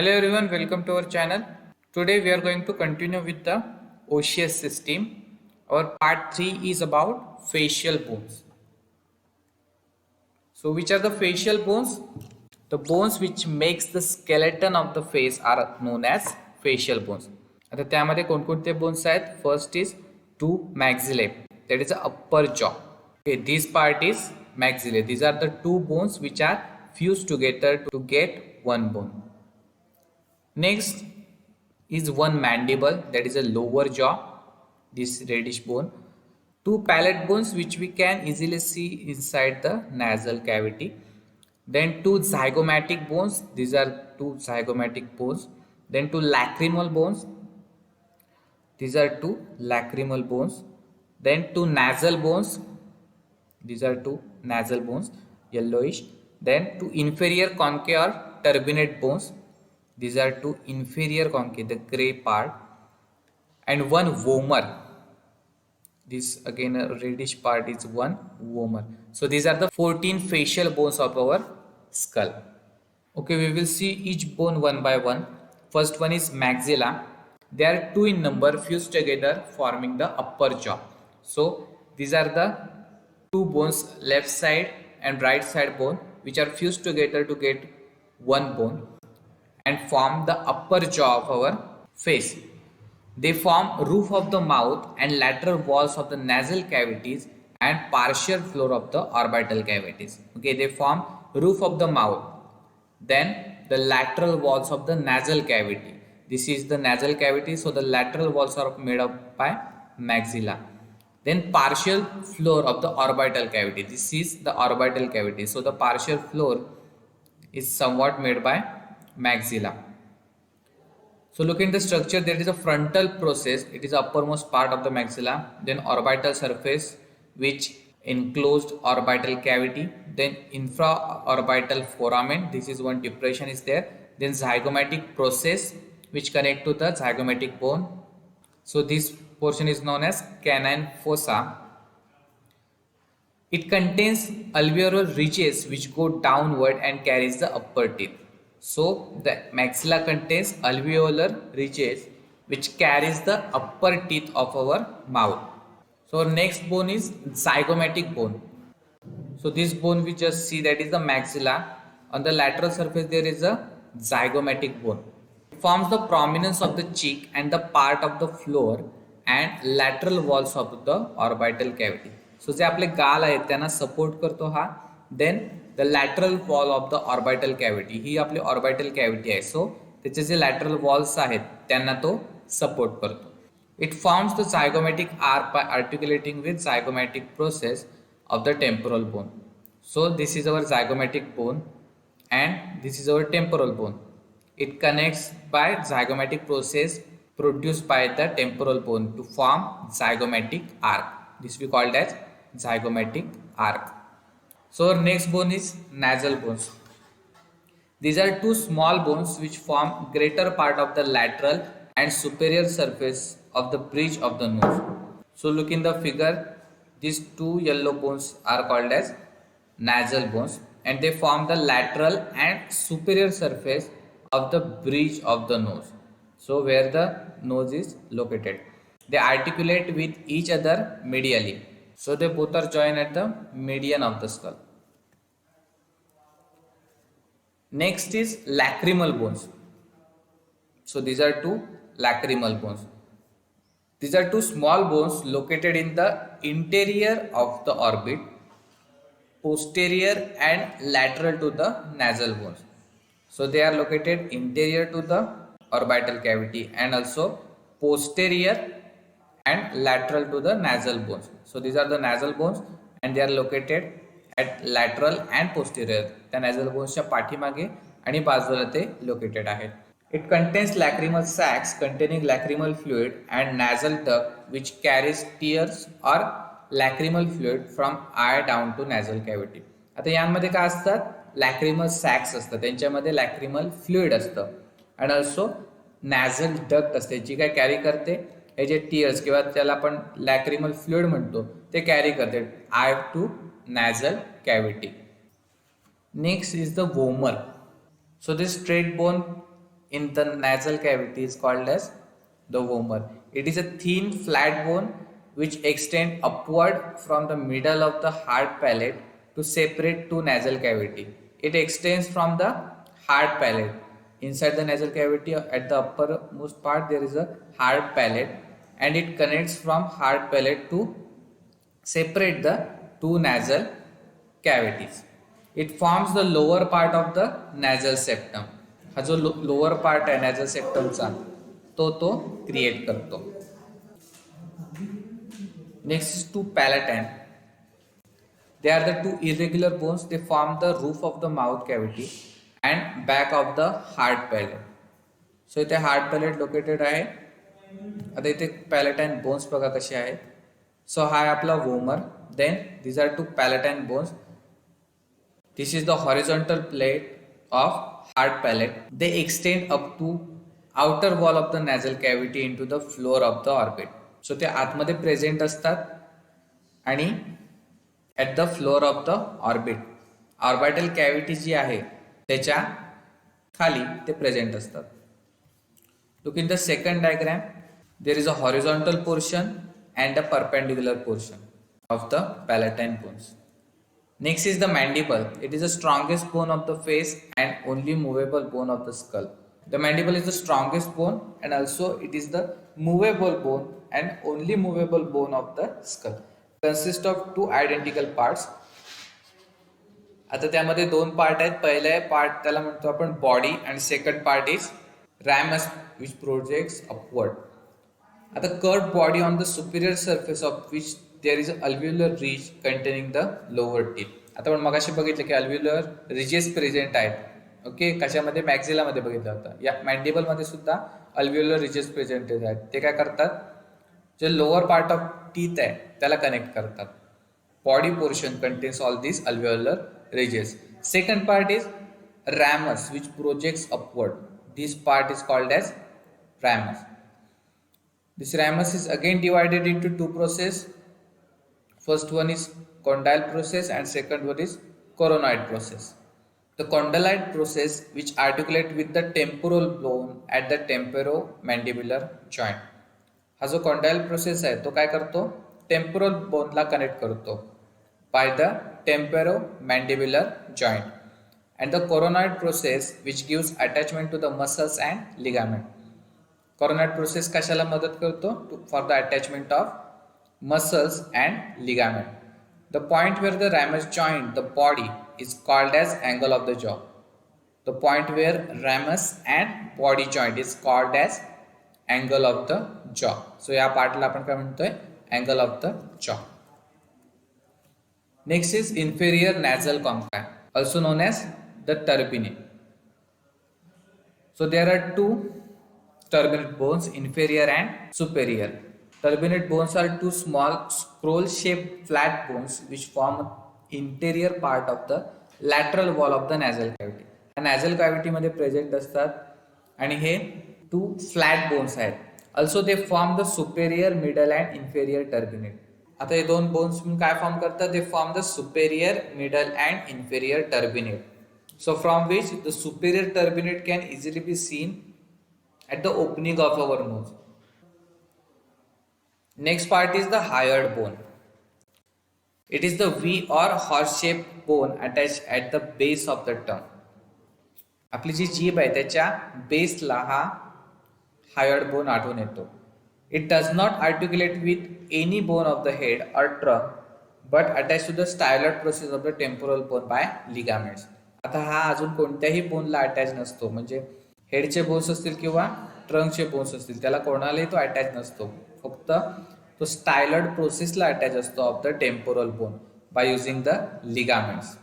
Hello everyone, welcome to our channel. Today we are going to continue with the osseous system. Our part 3 is about facial bones. So which are the facial bones? The bones which makes the skeleton of the face are known as facial bones. आता त्यामध्ये कोणकोणते bones आहेत? First is two maxillae, that is the upper jaw. Okay, this part is maxilla. These are the two bones which are fused together to get one bone. Next is one mandible, that is a lower jaw, this reddish bone. Two palate bones which we can easily see inside the nasal cavity. Then two zygomatic bones, these are two zygomatic bones. Then two lacrimal bones, these are two lacrimal bones. Then two nasal bones, these are two nasal bones, yellowish. Then two inferior concave or turbinate bones, these are two inferior concave, the gray part, and one vomer. This again a reddish part is one vomer. So these are the 14 facial bones of our skull. Okay, we will see each bone one by one. First one is maxilla. They are two in number fused together forming the upper jaw. So these are the two bones, left side and right side bone, which are fused together to get one bone and form the upper jaw of our face. They form roof of the mouth and lateral walls of the nasal cavities and partial floor of the orbital cavities. Okay, they form roof of the mouth, then the lateral walls of the nasal cavity. This is the nasal cavity, so the lateral walls are made up by maxilla. Then partial floor of the orbital cavity. This is the orbital cavity, so the partial floor is somewhat made by maxilla. So look in the structure, there is a frontal process, it is the uppermost part of the maxilla, then orbital surface which enclosed orbital cavity, then infraorbital foramen, this is one depression is there, then zygomatic process which connect to the zygomatic bone. So this portion is known as canine fossa. It contains alveolar ridges which go downward and carries the upper teeth. So the maxilla contains alveolar ridges which carries the upper teeth of our mouth. So our next bone is zygomatic bone. So this bone we just see, that is the maxilla. On the lateral surface there is a zygomatic bone. It forms the prominence of the cheek and the part of the floor and lateral walls of the orbital cavity. So जे आपले गाल आहेत त्यांना support करतो हा. Then the lateral wall of the orbital cavity, ही आपली orbital cavity आहे, सो त्याचे जे लॅटरल वॉल्स आहेत त्यांना तो सपोर्ट करतो. It forms the zygomatic arc by articulating with zygomatic process of the temporal bone. So this is our zygomatic bone and this is our temporal bone. It connects by zygomatic process produced by the temporal bone to form zygomatic arc. This we called as zygomatic arc. So our next bone is nasal bones. These are two small bones which form greater part of the lateral and superior surface of the bridge of the nose. So look in the figure, these two yellow bones are called as nasal bones and they form the lateral and superior surface of the bridge of the nose. So where the nose is located. They articulate with each other medially. So they both are joined at the median of the skull. Next is lacrimal bones. So these are two lacrimal bones. These are two small bones located in the interior of the orbit, posterior and lateral to the nasal bones. So they are located interior to the orbital cavity and also posterior and lateral to the nasal bones. So these are the nasal bones and they are located at lateral and posterior. त्या nasal bones च्या पाठीमागे आणि बाजूला ते located आहेत. It contains lacrimal sacs containing lacrimal fluid and nasal duct which carries tears or lacrimal fluid from eye down to nasal cavity. आता यांमध्ये काय असतात? लॅक्रिमल सॅक्स असतात, त्यांच्यामध्ये लॅक्रिमल फ्लुइड असतं आणि ऑल्सो नॅझल डक्ट असते जी काय कॅरी करते हे जे टीयर्स किंवा त्याला आपण लॅक्रिमल फ्लुइड म्हणतो ते कॅरी करते eye to nasal cavity. Next is the vomer. So this straight bone in the nasal cavity is called as the vomer. It is a thin flat bone which extend upward from the middle of the hard palate to separate two nasal cavity. It extends from the hard palate. Inside the nasal cavity at the uppermost part there is a hard palate, and it connects from hard palate to separate the two nasal cavities. It forms the lower part of the nasal septum. हा जो lower part आहे nasal septumचा तो create करतो. Next is two palatine. They are the two irregular bones. They form the roof of the mouth cavity and back of the hard palate. So इथे hard palate located आहे. आता इथे palatine bones बघा कसे आहेत. So हा आहे आपला vomer. Then these are two palatine bones. This is the horizontal plate of hard palate. They extend up to outer wall of the nasal cavity into the floor of the orbit. So ते आतमध्ये present असतात आणि at the floor of the orbit. Orbital cavity जी आहे त्याच्या खाली ते present असतात. Look in the second diagram. There is a horizontal portion and a perpendicular portion of the palatine bones. Next is the mandible. It is the strongest bone of the face and only movable bone of the skull. The mandible is the strongest bone and also it is the movable bone and only movable bone of the skull. Consists of two identical parts. आता त्यामध्ये दोन part आहेत. पहिला part त्याला म्हणतो आपण body and second part is ramus which projects upward. At the curved body on the superior surface of which there is an alveolar ridge containing the lower teeth. आता आपण मगाशी बघितलं की alveolar ridges प्रेझेंट आहेत. Okay, कशामध्ये? मॅक्झिला मध्ये बघितलं होतं. या मॅन्डिबल मध्ये सुद्धा alveolar ridges प्रेझेंट आहेत. ते काय करतात? जे लोअर पार्ट ऑफ टीथ आहे त्याला कनेक्ट करतात. Body portion contains all this alveolar ridges. Second part is ramus which projects upward. This part is called as ramus. This ramus is again divided into two processes. First one is condyle process and second one is coronoid process. The condyloid process which articulate with the temporal bone at the temporomandibular joint. हा जो condyle process आहे तो काय करतो? Temporal bone ला connect करतो by the temporomandibular joint. And the coronoid process which gives attachment to the muscles and ligament. Coronoid process कशाला मदत करतो? For the attachment of muscles and ligament. The point where the ramus join the body is called as angle of the jaw. The point where ramus and body joint is called as angle of the jaw. So या पार्टला आपण काय म्हणतोय? Angle of the jaw. Next is inferior nasal concha, also known as the turbinate. So there are two turbinate bones, inferior and superior. Turbinate bones are two small scroll-shaped flat bones which form interior part of the lateral wall of the nasal cavity. Nasal cavity मध्ये present असतात आणि हे two flat bones आहेत. Also they form the superior, middle and inferior turbinate. आता हे दोन bones काय form करतात? They form the superior, middle and inferior turbinate. So from which the superior turbinate can easily be seen at the opening of our nose. Next part is the hyoid bone. It is the V or horse-shaped bone attached at the base of the tongue. आपली जी जीभ आहे त्याच्या बेसला हा hyoid bone आढळून येतो. It does not articulate with any bone of the head or trunk, but attached to the styloid process of the temporal bone by ligaments. आता हा अजून कोणत्याही बोनला अटॅच नसतो. म्हणजे हेडचे बोन्स असतील किंवा ट्रंकचे बोन्स असतील त्याला कोणालाही तो अटॅच नसतो. फक्त तो स्टायलॉइड प्रोसेसला अटॅच असतो of the temporal borne by using the ligaments.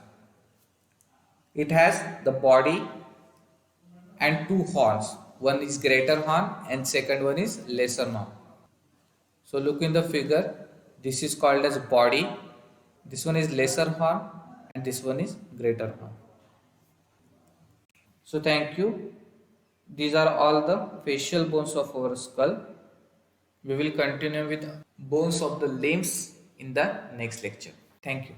It has the body and to horns. One is greater horn and second one is lesser horn. So look in the figure. This is called as body. This one is lesser horn and this one is greater horn. So thank you. These are all the facial bones of our skull. We will continue with bones of the limbs in the next lecture. Thank you.